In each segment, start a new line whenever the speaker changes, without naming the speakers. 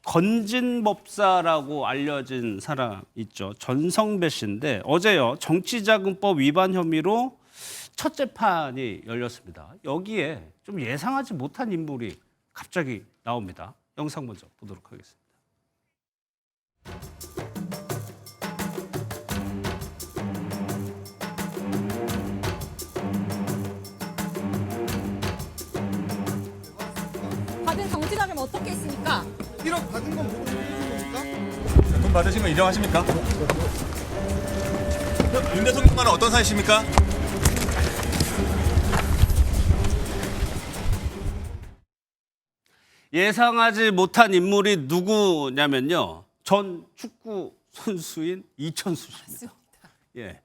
건진법사라고 알려진 사람 있죠. 전성배 씨인데 어제요. 정치자금법 위반 혐의로 첫 재판이 열렸습니다. 여기에 좀 예상하지 못한 인물이 갑자기 나옵니다. 영상 먼저 보도록 하겠습니다.
받은 정치자금 어떻게 했습니까?
1억 받은 건 모르는 겁니까?
돈 받으신 거 인정하십니까? 윤 대통령과는 어떤 사이십니까?
예상하지 못한 인물이 누구냐면요. 전 축구 선수인 이천수 씨입니다. 예.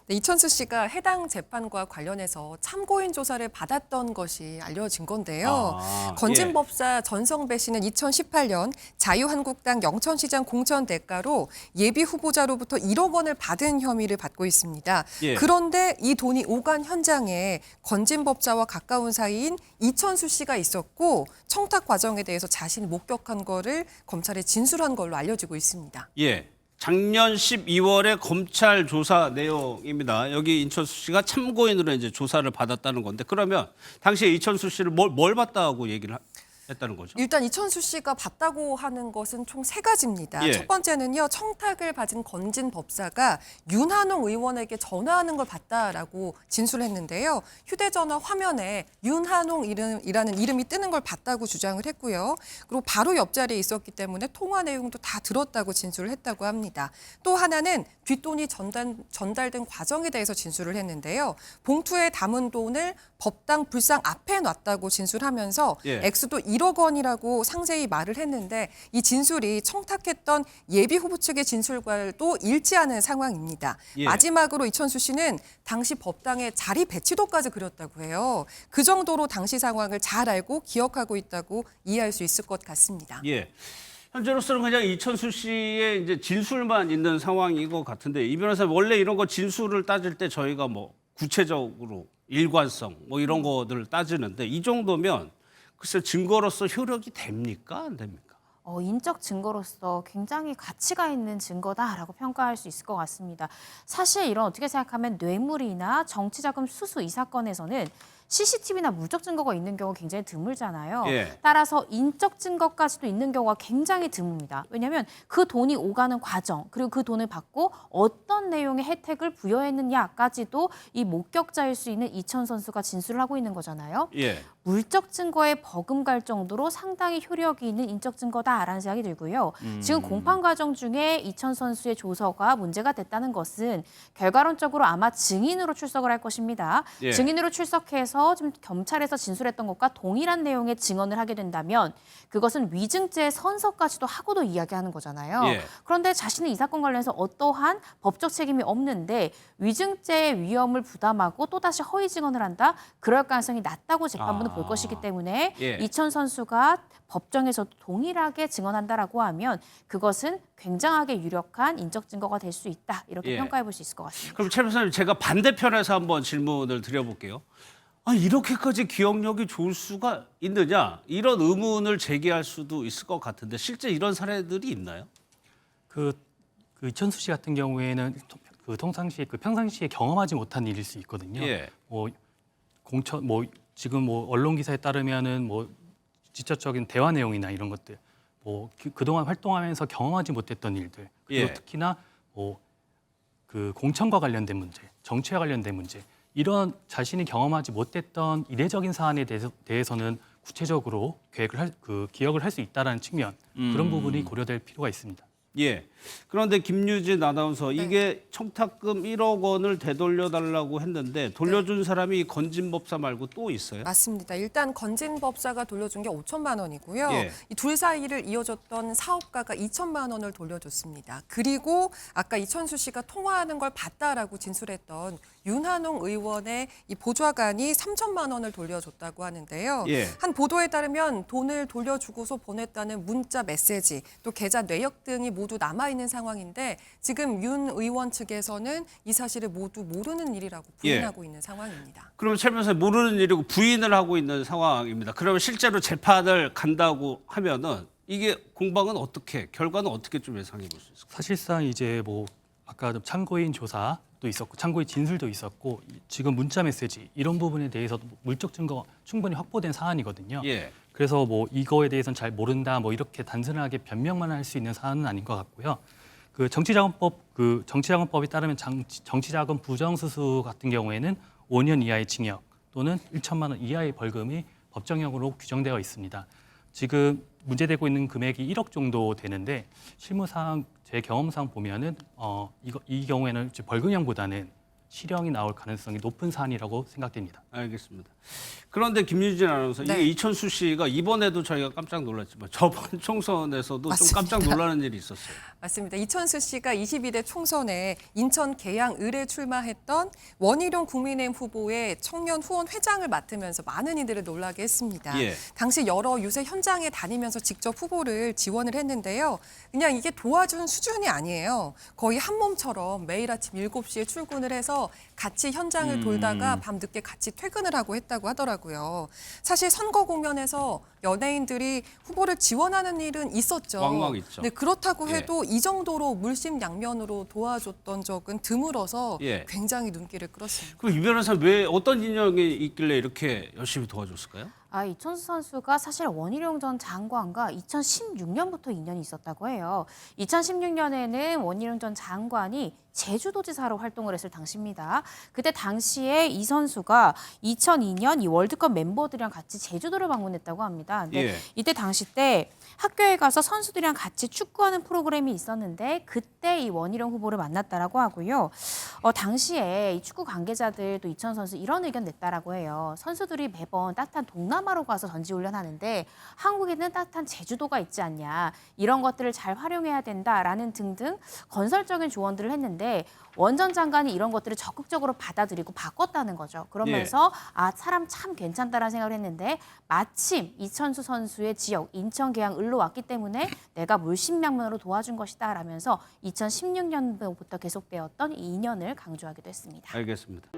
네, 이천수 씨가 해당 재판과 관련해서 참고인 조사를 받았던 것이 알려진 건데요. 건진법사 전성배 씨는 2018년 자유한국당 영천시장 공천 대가로 예비 후보자로부터 1억 원을 받은 혐의를 받고 있습니다.
예.
그런데 이 돈이 오간 현장에 건진법사와 가까운 사이인 이천수 씨가 있었고 청탁 과정에 대해서 자신이 목격한 거를 검찰에 진술한 걸로 알려지고 있습니다.
예. 작년 12월에 검찰 조사 내용입니다. 여기 이천수 씨가 참고인으로 이제 조사를 받았다는 건데 그러면 당시에 이천수 씨를 뭘 봤다고 얘기를 했다는 거죠?
일단 이천수 씨가 봤다고 하는 것은 총 3가지입니다.
예.
첫 번째는요. 청탁을 받은 건진 법사가 윤한홍 의원에게 전화하는 걸 봤다라고 진술했는데요. 휴대전화 화면에 윤한홍이라는 이름이 뜨는 걸 봤다고 주장을 했고요. 그리고 바로 옆자리에 있었기 때문에 통화 내용도 다 들었다고 진술을 했다고 합니다. 또 하나는 뒷돈이 전달된 과정에 대해서 진술을 했는데요. 봉투에 담은 돈을 법당 불상 앞에 놨다고 진술하면서
예.
액수도 1억 원이라고 상세히 말을 했는데 이 진술이 청탁했던 예비 후보 측의 진술과도 일치하는 상황입니다.
예.
마지막으로 이천수 씨는 당시 법당의 자리 배치도까지 그렸다고 해요. 그 정도로 당시 상황을 잘 알고 기억하고 있다고 이해할 수 있을 것 같습니다.
예. 현재로서는 그냥 이천수 씨의 이제 진술만 있는 상황인 것 같은데 이 변호사님 원래 이런 거 진술을 따질 때 저희가 뭐 구체적으로 일관성 뭐 이런 거들을 따지는데 이 정도면 글쎄 증거로서 효력이 됩니까? 안 됩니까?
인적 증거로서 굉장히 가치가 있는 증거다라고 평가할 수 있을 것 같습니다. 사실 이런 어떻게 생각하면 뇌물이나 정치자금 수수 이 사건에서는 CCTV나 물적 증거가 있는 경우가 굉장히 드물잖아요.
예.
따라서 인적 증거까지도 있는 경우가 굉장히 드뭅니다. 왜냐하면 그 돈이 오가는 과정, 그리고 그 돈을 받고 어떤 내용의 혜택을 부여했느냐까지도 이 목격자일 수 있는 이천 선수가 진술을 하고 있는 거잖아요.
예.
물적 증거에 버금갈 정도로 상당히 효력이 있는 인적 증거다라는 생각이 들고요. 지금 공판 과정 중에 이천 선수의 조서가 문제가 됐다는 것은 결과론적으로 아마 증인으로 출석을 할 것입니다.
예.
증인으로 출석해서 지금 검찰에서 진술했던 것과 동일한 내용의 증언을 하게 된다면 그것은 위증죄 선서까지도 하고도 이야기하는 거잖아요.
예.
그런데 자신은 이 사건 관련해서 어떠한 법적 책임이 없는데 위증죄의 위험을 부담하고 또다시 허위 증언을 한다? 그럴 가능성이 낮다고 재판부는 볼 것이기 때문에
예.
이천 선수가 법정에서도 동일하게 증언한다라고 하면 그것은 굉장하게 유력한 인적 증거가 될 수 있다. 이렇게
예.
평가해 볼 수 있을 것 같습니다.
그럼 최 변호사님 제가 반대편에서 한번 질문을 드려볼게요. 이렇게까지 기억력이 좋을 수가 있느냐 이런 의문을 제기할 수도 있을 것 같은데 실제 이런 사례들이 있나요?
그 이천수 씨 같은 경우에는 평상시에 경험하지 못한 일일 수 있거든요.
예.
지금 언론 기사에 따르면은 직접적인 대화 내용이나 이런 것들, 그동안 활동하면서 경험하지 못했던 일들, 그리고
예.
특히나 그 공천과 관련된 문제, 정치와 관련된 문제, 이런 자신이 경험하지 못했던 이례적인 사안에 대해서는 구체적으로 기억을 할 수 있다라는 측면, 그런 부분이 고려될 필요가 있습니다.
예. 그런데 김유진 아나운서 이게 청탁금 1억 원을 되돌려달라고 했는데 돌려준 사람이 건진법사 말고 또 있어요?
맞습니다. 일단 건진법사가 돌려준 게 5천만 원이고요.
예.
이 둘 사이를 이어줬던 사업가가 2천만 원을 돌려줬습니다. 그리고 아까 이천수 씨가 통화하는 걸 봤다라고 진술했던 윤한홍 의원의 이 보좌관이 3천만 원을 돌려줬다고 하는데요.
예.
한 보도에 따르면 돈을 돌려주고서 보냈다는 문자 메시지, 또 계좌 내역 등이 모두 남아있는 상황인데 지금 윤 의원 측에서는 이 사실을 모두 모르는 일이라고 부인하고 있는 상황입니다.
그러면 최 변호사님 모르는 일이고 부인을 하고 있는 상황입니다. 그러면 실제로 재판을 간다고 하면은 이게 공방은 어떻게 결과는 어떻게 좀 예상해 볼 수 있을까요?
사실상 이제 뭐 아까 좀 참고인 조사도 있었고 참고인 진술도 있었고 지금 문자 메시지 이런 부분에 대해서도 물적 증거 충분히 확보된 사안이거든요.
예.
그래서 뭐 이거에 대해서는 잘 모른다 뭐 이렇게 단순하게 변명만 할 수 있는 사안은 아닌 것 같고요. 그 정치자금법에 따르면 정치자금 부정수수 같은 경우에는 5년 이하의 징역 또는 1천만 원 이하의 벌금이 법정형으로 규정되어 있습니다. 지금 문제되고 있는 금액이 1억 정도 되는데 실무상 제 경험상 보면은 이 경우에는 벌금형보다는 실형이 나올 가능성이 높은 사안이라고 생각됩니다.
알겠습니다. 그런데 김유진 아나운서,
네.
이게 이천수 씨가 이번에도 저희가 깜짝 놀랐지만 저번 총선에서도
맞습니다.
좀 깜짝 놀라는 일이 있었어요.
맞습니다. 이천수 씨가 22대 총선에 인천 계양을에 출마했던 원희룡 국민의힘 후보의 청년 후원 회장을 맡으면서 많은 이들을 놀라게 했습니다.
예.
당시 여러 유세 현장에 다니면서 직접 후보를 지원을 했는데요. 그냥 이게 도와준 수준이 아니에요. 거의 한 몸처럼 매일 아침 7시에 출근을 해서 같이 현장을 돌다가 밤늦게 같이 퇴근을 하고 했다고 하더라고요. 사실 선거 국면에서 연예인들이 후보를 지원하는 일은 있었죠.
왕왕 있죠.
네, 그렇다고
예.
해도 이 정도로 물심양면으로 도와줬던 적은 드물어서
예.
굉장히 눈길을 끌었습니다.
그럼 이 변호사는 왜 어떤 인연이 있길래 이렇게 열심히 도와줬을까요?
이천수 선수가 사실 원희룡 전 장관과 2016년부터 인연이 있었다고 해요. 2016년에는 원희룡 전 장관이 제주도지사로 활동을 했을 당시입니다. 그때 당시에 이 선수가 2002년 이 월드컵 멤버들이랑 같이 제주도를 방문했다고 합니다. 근데
예.
이때 당시 때 학교에 가서 선수들이랑 같이 축구하는 프로그램이 있었는데 그때 이 원희룡 후보를 만났다라고 하고요. 당시에 이 축구 관계자들도 이천 선수 이런 의견 냈다라고 해요. 선수들이 매번 따뜻한 동남아로 가서 전지훈련하는데 한국에는 따뜻한 제주도가 있지 않냐. 이런 것들을 잘 활용해야 된다라는 등등 건설적인 조언들을 했는데 원 전 장관이 이런 것들을 적극적으로 받아들이고 바꿨다는 거죠. 그러면서 사람 참 괜찮다라는 생각을 했는데 마침 이천수 선수의 지역 인천 계양을로 왔기 때문에 내가 물심양면으로 도와준 것이다 라면서 2016년부터 계속되었던 이 인연을 강조하기도 했습니다.
알겠습니다.